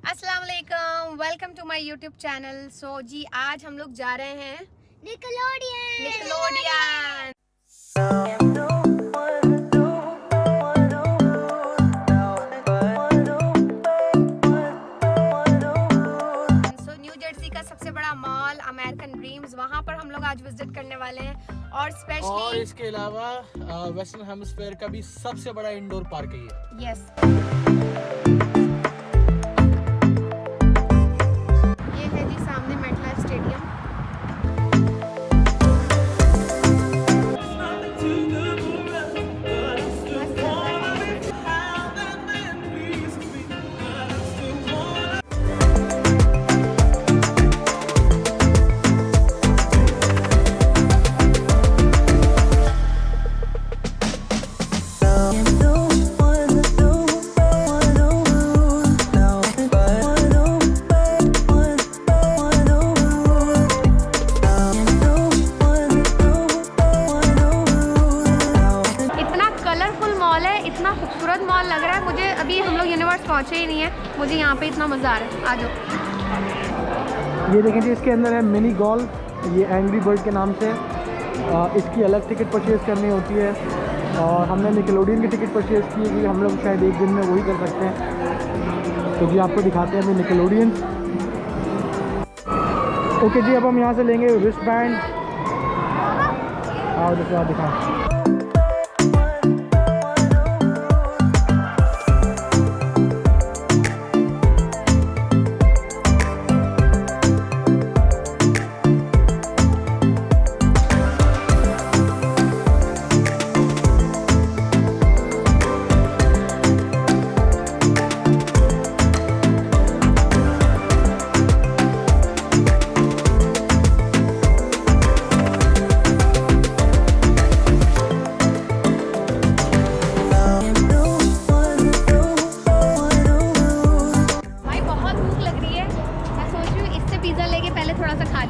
अस्सलाम वालेकुम, welcome to my YouTube channel. So जी आज हम लोग जा रहे हैं निकलोडियन। सो न्यू जर्सी का सबसे बड़ा मॉल अमेरिकन ड्रीम्स, वहाँ पर हम लोग आज विजिट करने वाले हैं। और स्पेशली इसके अलावा वेस्टर्न हेमिस्फीयर का भी सबसे बड़ा इंडोर पार्क है ये। यस, खूबसूरत मॉल लग रहा है मुझे। अभी हम लोग यूनिवर्स पहुंचे ही नहीं है, मुझे यहाँ पे इतना मज़ा आ रहा है। आ जाओ। ये देखें जी, इसके अंदर है मिनी गोल्फ, ये एंग्री बर्ड के नाम से। इसकी अलग टिकट परचेज़ करनी होती है और हमने निकलोडियन की टिकट परचेज़ की है कि हम लोग शायद एक दिन में वही कर सकते हैं। तो जी आपको दिखाते हैं अभी निकलोडियन। ओके जी, अब हम यहाँ से लेंगे रिस्ट बैंड। आओ दूसरा दिखाएँ।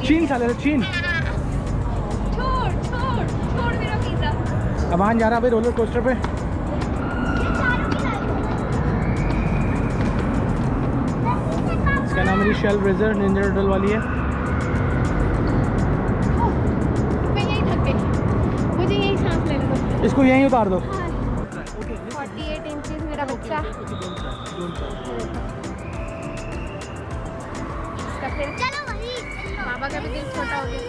चीन साले चीन छोड़ मेरा पिज़्ज़ा। अमान जा रहा भाई रोलर कोस्टर पे। इसका नाम है शेल रेजर, निंजा टर्टल वाली है। मैं यहीं थक गई, मुझे यहीं सांस लेने दो। इसको यहीं उतार दो। 48 इंचेस मेरा बच्चा। इसका फिर बाबा का भी दिल छोटा हो गया।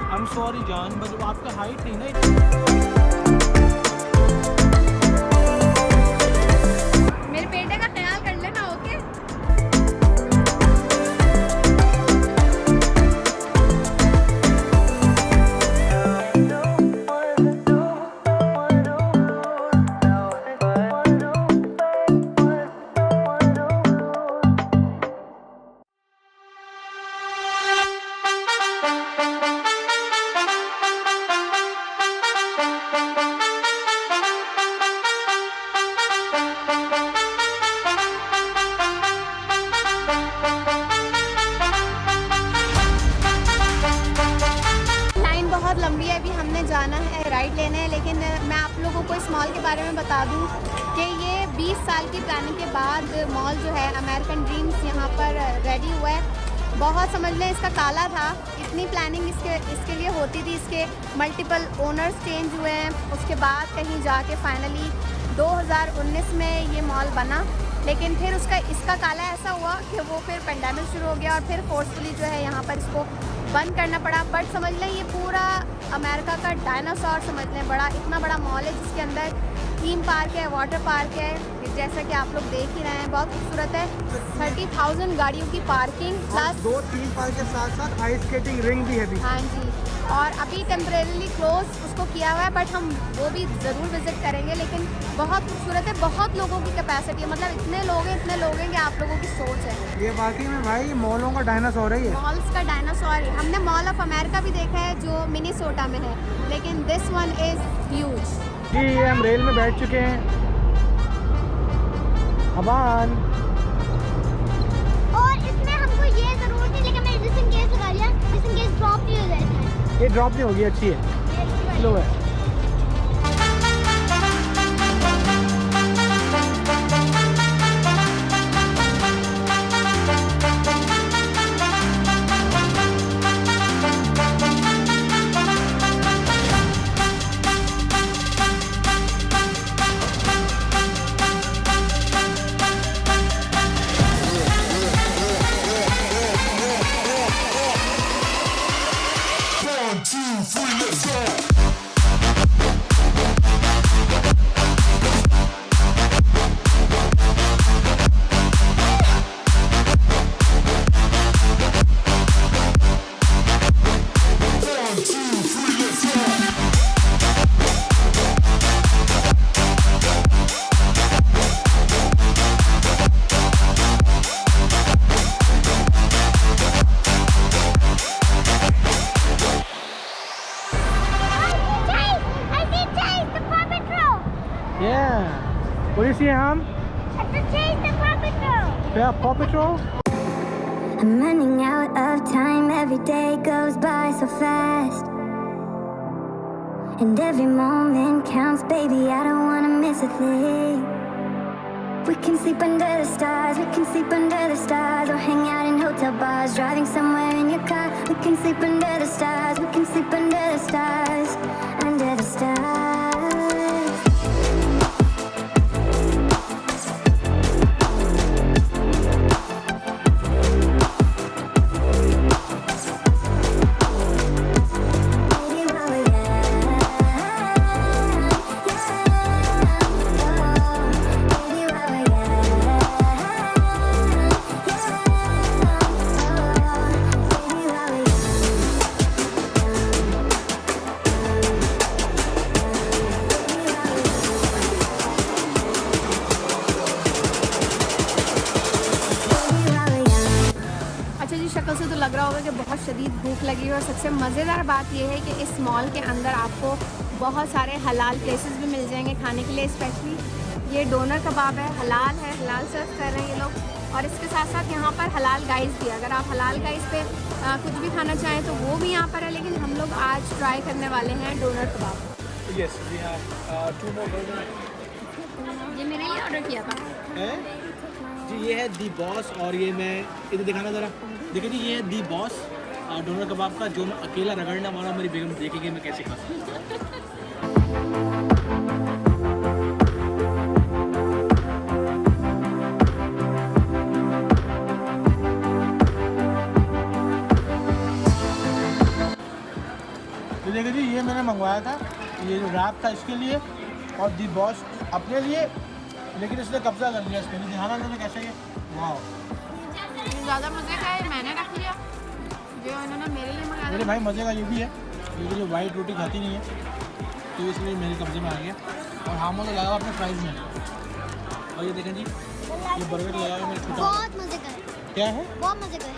I'm sorry जान, मतलब आपका हाइट नहीं ना। मेरे बेटे का ख्याल कर लेना, ओके? लंबी है, अभी हमने जाना है राइड लेने है। लेकिन मैं आप लोगों को इस मॉल के बारे में बता दूं कि ये 20 साल की प्लानिंग के बाद मॉल जो है अमेरिकन ड्रीम्स यहाँ पर रेडी हुआ है। बहुत समझ लें इसका काला था, इतनी प्लानिंग इसके लिए होती थी। इसके मल्टीपल ओनर्स चेंज हुए हैं, उसके बाद कहीं जाके फाइनली 2019 में ये मॉल बना। लेकिन फिर इसका काला ऐसा हुआ कि वो फिर पेंडेमिक शुरू हो गया और फिर फोर्सफुली जो है यहाँ पर इसको बंद करना पड़ा। बट समझ लें ये पूरा अमेरिका का डायनासोर समझ लें, बड़ा इतना बड़ा मॉल है जिसके अंदर थीम पार्क है, वाटर पार्क है, जैसा कि आप लोग देख ही रहे हैं। बहुत खूबसूरत है। 30,000 गाड़ियों की पार्किंग प्लस 2 थीम पार्क के साथ साथ आइस स्केटिंग रिंग भी है भी। हाँ जी, और अभी टेम्परेरीली क्लोज उसको किया हुआ है, बट हम वो भी ज़रूर विज़िट करेंगे। लेकिन बहुत खूबसूरत है, बहुत लोगों की कैपेसिटी है, मतलब इतने लोग हैं कि आप लोगों की सोच है। ये वाकई में भाई मॉलों का डायनासोर है ये। मॉल्स का डायनासोर है। हमने मॉल ऑफ अमेरिका भी देखा है जो मिनीसोटा में है, लेकिन दिस वन इज़ ह्यूज। जी ये हम रेल में बैठ चुके हैं। अबान और इसमें हमको ये जरूरत है, लेकिन मैंने जिस इन केस लगा लिया, जिस इन केस ड्रॉप नहीं हो जाता है। ये ड्रॉप नहीं होगी, अच्छी है, स्लो है। Yeah, Paw Patrol. I'm running out of time, every day goes by so fast. And every moment counts, baby, I don't wanna miss a thing. We can sleep under the stars, we can sleep under the stars. Or hang out in hotel bars, driving somewhere in your car. We can sleep under the stars, we can sleep under the stars. Under the stars. अच्छा जी, शक्ल से तो लग रहा होगा कि बहुत शदीद भूख लगी है। और सबसे मज़ेदार बात यह है कि इस मॉल के अंदर आपको बहुत सारे हलाल प्लेसेस भी मिल जाएंगे खाने के लिए। स्पेशली ये डोनर कबाब है, हलाल सर्व कर रहे हैं ये लोग। और इसके साथ साथ यहाँ पर हलाल गाइस भी, अगर आप हलाल गाइस पे कुछ भी खाना चाहें तो वो भी यहाँ पर है। लेकिन हम लोग आज ट्राई करने वाले हैं donor kebab. Yes, we have 2 more burgers. ये मैंने ही ऑर्डर किया था। जी ये है दी बॉस, और ये मैं इधर दिखाना ज़रा। देखिए जी, ये है दी बॉस डोनर कबाब का, जो मैं अकेला रगड़ने वाला हूँ। मेरी बेगम देखेगी मैं कैसे खाता हूँ। तो देखिए जी, ये मैंने मंगवाया था, ये जो रैप था इसके लिए, और दी बॉस अपने लिए। लेकिन इसने कब्जा कर लिया इस पर, दिखाना मैंने कैसे। ये वाह, ज़्यादा मज़े का है, मैंने रख लिया जो इन्होंने मेरे लिए मंगाया। मेरे भाई मज़े का ये भी है, ये जो वाइट रोटी खाती नहीं है तो इसलिए मेरे कब्जे में आ गया। और हामो तो लगा हुआ अपने फ्राइज़ में। और ये देखें जी, ये बर्गर लगा हुआ है मेरे छोटा। बहुत मजे का है, क्या है, बहुत मजे का है।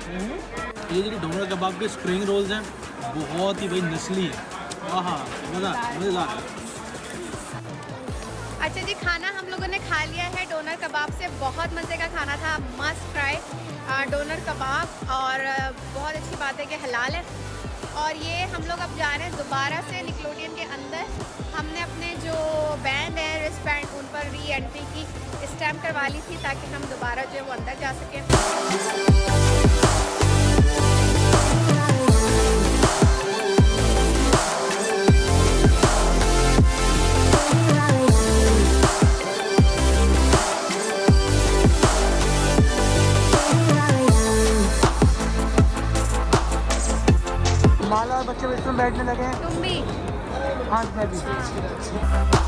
ये जो डोनर कबाब के स्प्रिंग रोल्स हैं, बहुत ही भाई नस्ली है। हाँ, मज़ेदार। अच्छा जी, खाना हम लोगों ने खा लिया है डोनर कबाब से। बहुत मज़े का खाना था, मस्ट ट्राई डोनर कबाब। और बहुत अच्छी बात है कि हलाल है। और ये हम लोग अब जा रहे हैं दोबारा से निकलोडियन के अंदर। हमने अपने जो बैंड है रिस्टबैंड, उन पर री एंट्री की स्टैम्प करवा ली थी ताकि हम दोबारा जो है वो अंदर जा सकें। माला बच्चे इसमें बैठने लगे हैं। तुम भी हाँ, मैं भी।